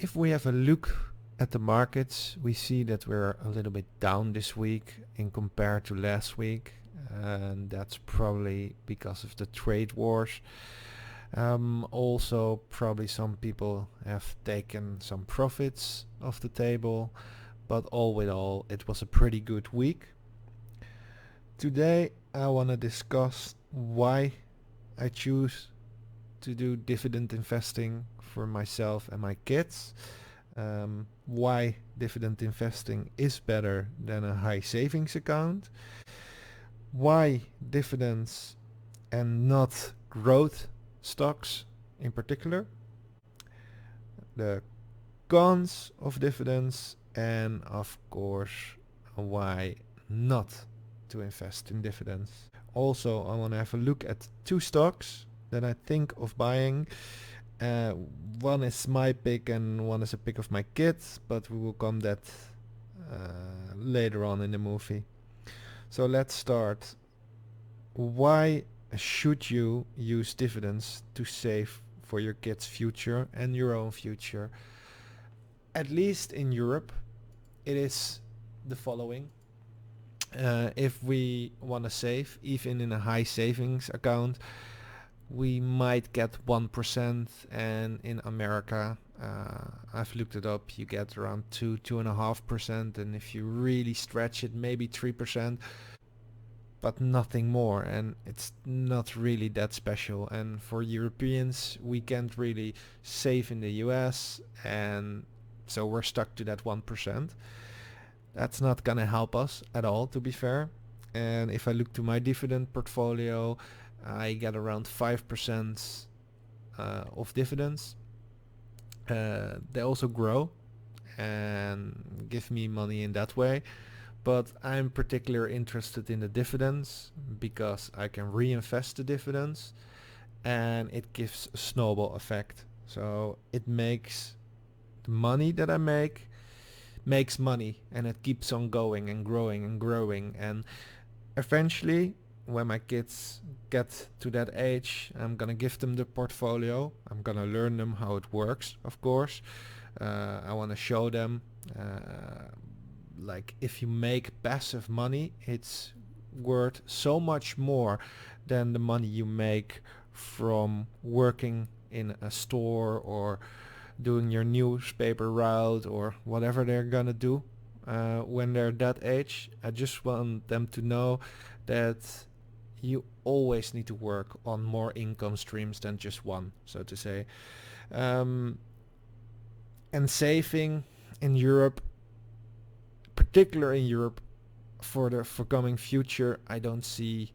If we have a look at the markets, we see that we're a little bit down this week in compared to last week, and that's probably because of the trade wars. Also, probably some people have taken some profits off the table, but all in all, it was a pretty good week. Today, I want to discuss why I choose to do dividend investing for myself and my kids. Why dividend investing is better than a high savings account. Why dividends and not growth stocks in particular. The cons of dividends, and of course why not to invest in dividends. Also, I want to have a look at two stocks that I think of buying. Uh, One is my pick and one is a pick of my kids, but we will come that later on in the movie. So let's start. Why should you use dividends to save for your kids' future and your own future? At least in Europe, it is the following. If we want to save, even in a high savings account, we might get 1%, and in America, I've looked it up, you get around 2.5%, and if you really stretch it, maybe 3%, but nothing more, and it's not really that special. And for Europeans, we can't really save in the US, and so we're stuck to that 1%. That's not gonna help us at all, to be fair. And if I look to my dividend portfolio, I get around 5% of dividends. They also grow and give me money in that way. But I'm particularly interested in the dividends because I can reinvest the dividends and it gives a snowball effect. So it makes the money that I make makes money, and it keeps on going and growing and growing, and eventually when my kids get to that age, I'm gonna give them the portfolio. I'm gonna learn them how it works, of course. I want to show them like if you make passive money, it's worth so much more than the money you make from working in a store or doing your newspaper route or whatever they're gonna do when they're that age. I just want them to know that you always need to work on more income streams than just one, so to say. Um, and saving in Europe, particularly in Europe, for the forthcoming future, I don't see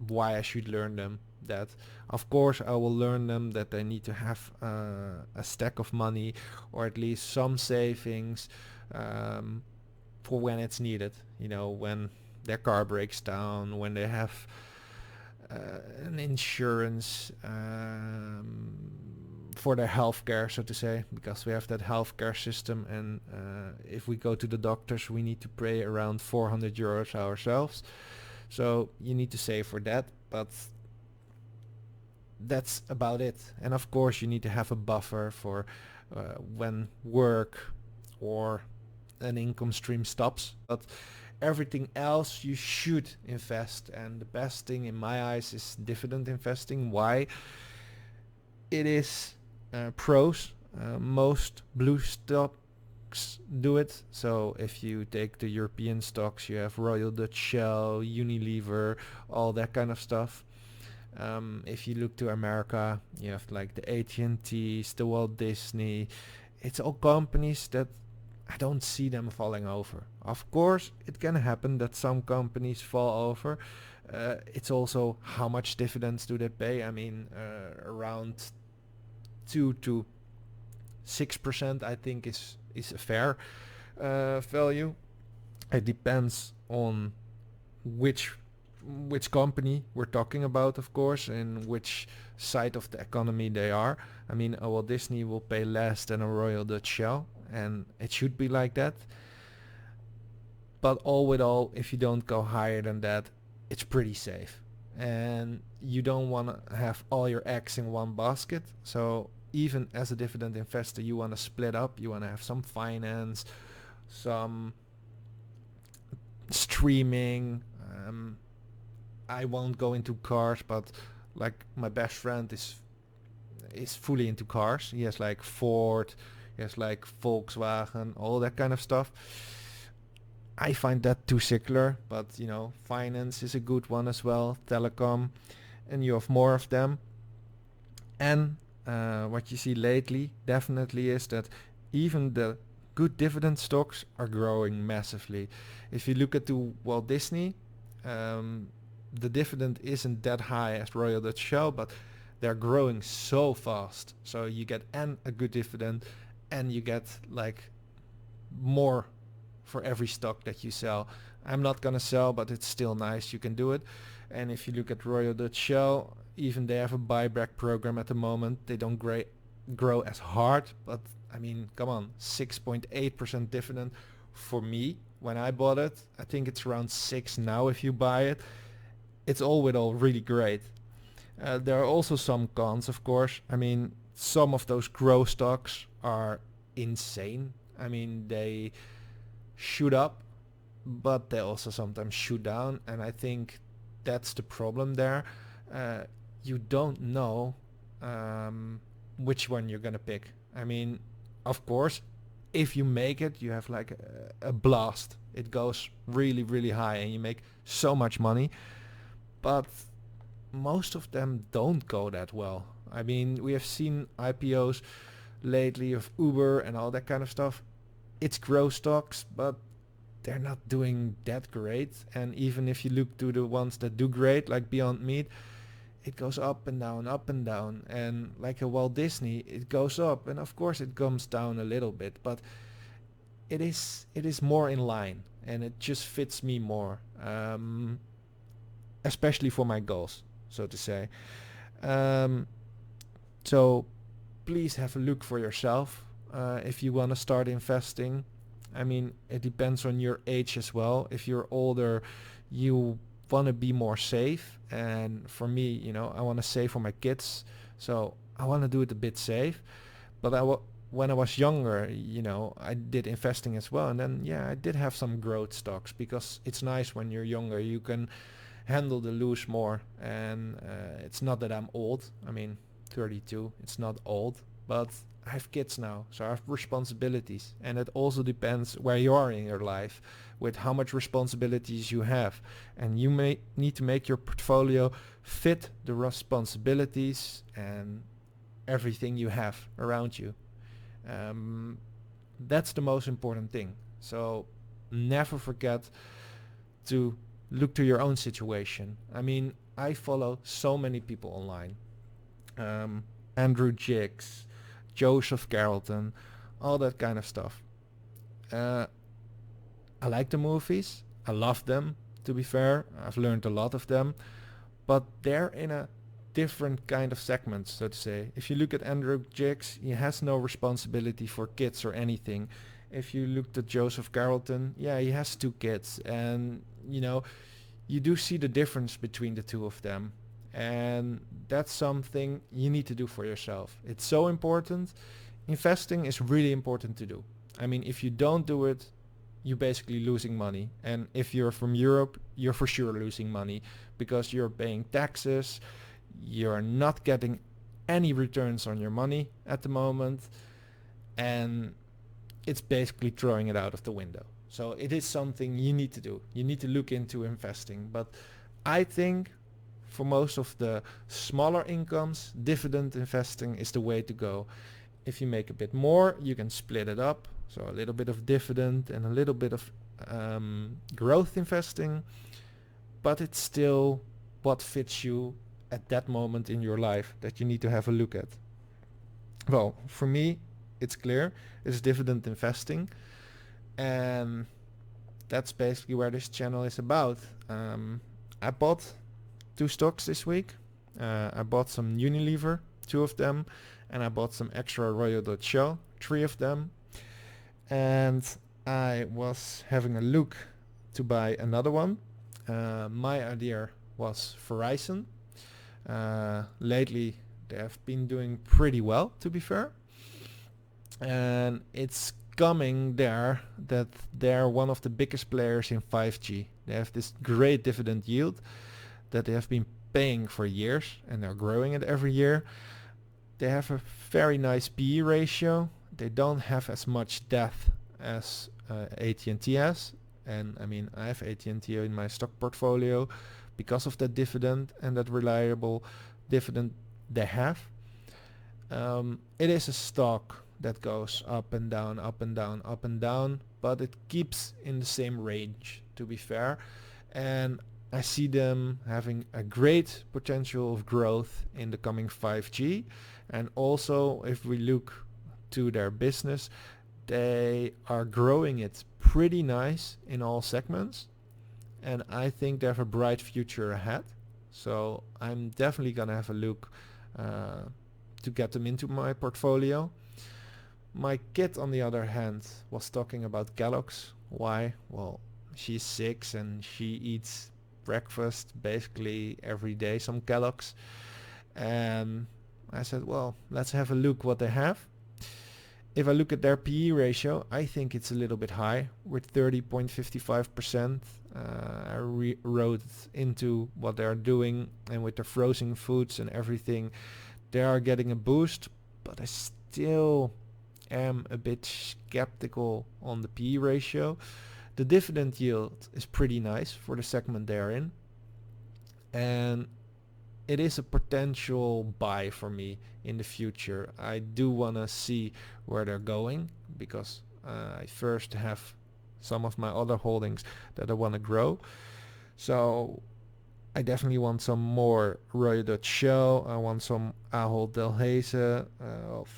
why I should learn them that. Of course, I will learn them that they need to have a stack of money or at least some savings um, for when it's needed. You know, when their car breaks down, when they have an insurance for their healthcare, so to say, because we have that healthcare system, and if we go to the doctors, we need to pay around 400 euros ourselves. So you need to save for that, but that's about it. And of course, you need to have a buffer for when work or an income stream stops. But everything else you should invest, and the best thing in my eyes is dividend investing. Why? It is pros. Most blue stocks do it. So if you take the European stocks, you have Royal Dutch Shell, Unilever, all that kind of stuff. If you look to America, you have like the AT&Ts, the Walt Disney. It's all companies that I don't see them falling over. Of course, it can happen that some companies fall over. It's also how much dividends do they pay. I mean, around 2 to 6%, I think is a fair value. It depends on which company we're talking about, of course, and which side of the economy they are. I mean, a Walt Disney will pay less than a Royal Dutch Shell, and it should be like that. But all with all, if you don't go higher than that, it's pretty safe. And you don't want to have all your eggs in one basket. So even as a dividend investor, you want to split up, you want to have some finance, some streaming. I won't go into cars, but like my best friend is fully into cars. He has like Ford, he has like Volkswagen, all that kind of stuff. I find that too secular, but finance is a good one as well, telecom, and you have more of them. And what you see lately definitely is that even the good dividend stocks are growing massively. If you look at the Walt Disney, the dividend isn't that high as Royal Dutch Shell, but they're growing so fast. So you get a good dividend, and you get like more for every stock that you sell. I'm not gonna sell, but it's still nice. You can do it. And if you look at Royal Dutch Shell, even they have a buyback program at the moment. They don't grow as hard, but I mean, come on, 6.8% dividend for me when I bought it. I think it's around 6 now if you buy it. It's all with all really great. There are also some cons, of course. I mean, some of those growth stocks are insane. I mean, they shoot up, but they also sometimes shoot down, and I think that's the problem there. You don't know which one you're gonna pick. I mean, of course, if you make it, you have like a blast. It goes really, really high, and you make so much money. But most of them don't go that well. I mean, we have seen IPOs lately of Uber and all that kind of stuff. It's growth stocks, but they're not doing that great. And even if you look to the ones that do great, like Beyond Meat, it goes up and down, up and down. And like a Walt Disney, it goes up, and of course it comes down a little bit, but it is more in line, and it just fits me more, especially for my goals, so to say. So please have a look for yourself if you want to start investing. I mean, it depends on your age as well. If you're older, you want to be more safe. And for me, I want to save for my kids. So I want to do it a bit safe. But when I was younger, I did investing as well. And then, I did have some growth stocks, because it's nice when you're younger. You can handle the lose more. And it's not that I'm old. I mean, 32, it's not old. But I have kids now, so I have responsibilities, and it also depends where you are in your life, with how much responsibilities you have, and you may need to make your portfolio fit the responsibilities and everything you have around you. That's the most important thing. So never forget to look to your own situation. I mean, I follow so many people online. Andrew Jiggs, Joseph Carrollton, all that kind of stuff. I like the movies. I love them, to be fair. I've learned a lot of them. But they're in a different kind of segment, so to say. If you look at Andrew Jiggs, he has no responsibility for kids or anything. If you looked at Joseph Carrollton, he has 2 kids. And, you do see the difference between the two of them. And that's something you need to do for yourself. It's so important. Investing is really important to do. I mean, if you don't do it, you're basically losing money. And if you're from Europe, you're for sure losing money, because you're paying taxes. You're not getting any returns on your money at the moment. And it's basically throwing it out of the window. So it is something you need to do. You need to look into investing. But I think for most of the smaller incomes, dividend investing is the way to go. If you make a bit more, you can split it up. So a little bit of dividend and a little bit of growth investing. But it's still what fits you at that moment in your life that you need to have a look at. Well, for me, it's clear. It's dividend investing. And that's basically where this channel is about. I bought 2 stocks this week. I bought some Unilever, 2 of them, and I bought some extra Royal Dutch Shell, 3 of them. And I was having a look to buy another one. My idea was Verizon. Lately They have been doing pretty well, to be fair. And it's coming there that they're one of the biggest players in 5G. They have this great dividend yield that they have been paying for years, and they're growing it every year. They have a very nice PE ratio. They don't have as much debt as AT&T has. And I mean, I have AT&T in my stock portfolio because of that dividend and that reliable dividend they have. It is a stock that goes up and down, up and down, up and down, but it keeps in the same range, to be fair. And I see them having a great potential of growth in the coming 5G. And also, if we look to their business, they are growing it pretty nice in all segments. And I think they have a bright future ahead. So I'm definitely going to have a look to get them into my portfolio. My kid, on the other hand, was talking about Kellogg's. Why? Well, she's 6 and she eats breakfast basically every day, some Kellogg's. And I said, well, let's have a look what they have. If I look at their PE ratio, I think it's a little bit high with 30.55%. I wrote into what they are doing, and with the frozen foods and everything, they are getting a boost, but I still am a bit skeptical on the PE ratio. The dividend yield is pretty nice for the segment they're in, and it is a potential buy for me in the future. I do want to see where they're going, because I first have some of my other holdings that I want to grow. So I definitely want some more Royal Dutch Shell. I want some Ahold Delhaize.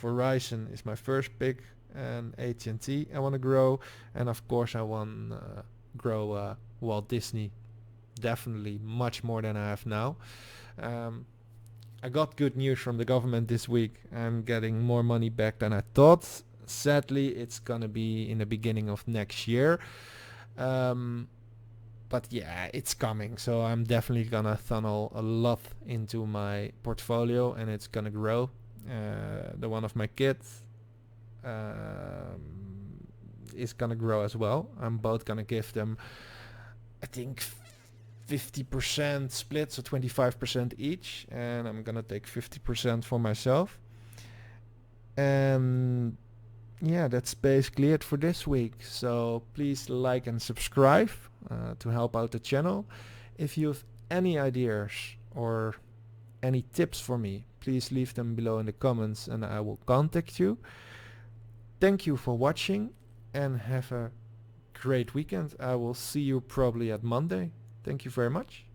Verizon is my first pick, and AT&T I want to grow. And of course I want to grow Walt Disney, definitely much more than I have now. I got good news from the government this week. I'm getting more money back than I thought. Sadly, it's gonna be in the beginning of next year. But yeah, it's coming. So I'm definitely gonna funnel a lot into my portfolio, and it's gonna grow. The one of my kids is gonna grow as well. I'm both gonna give them, I think, 50% split, so 25% each, and I'm gonna take 50% for myself. And yeah, that's basically it for this week. So please like and subscribe to help out the channel. If you have any ideas or any tips for me, please leave them below in the comments and I will contact you. Thank you for watching and have a great weekend. I will see you probably at Monday. Thank you very much.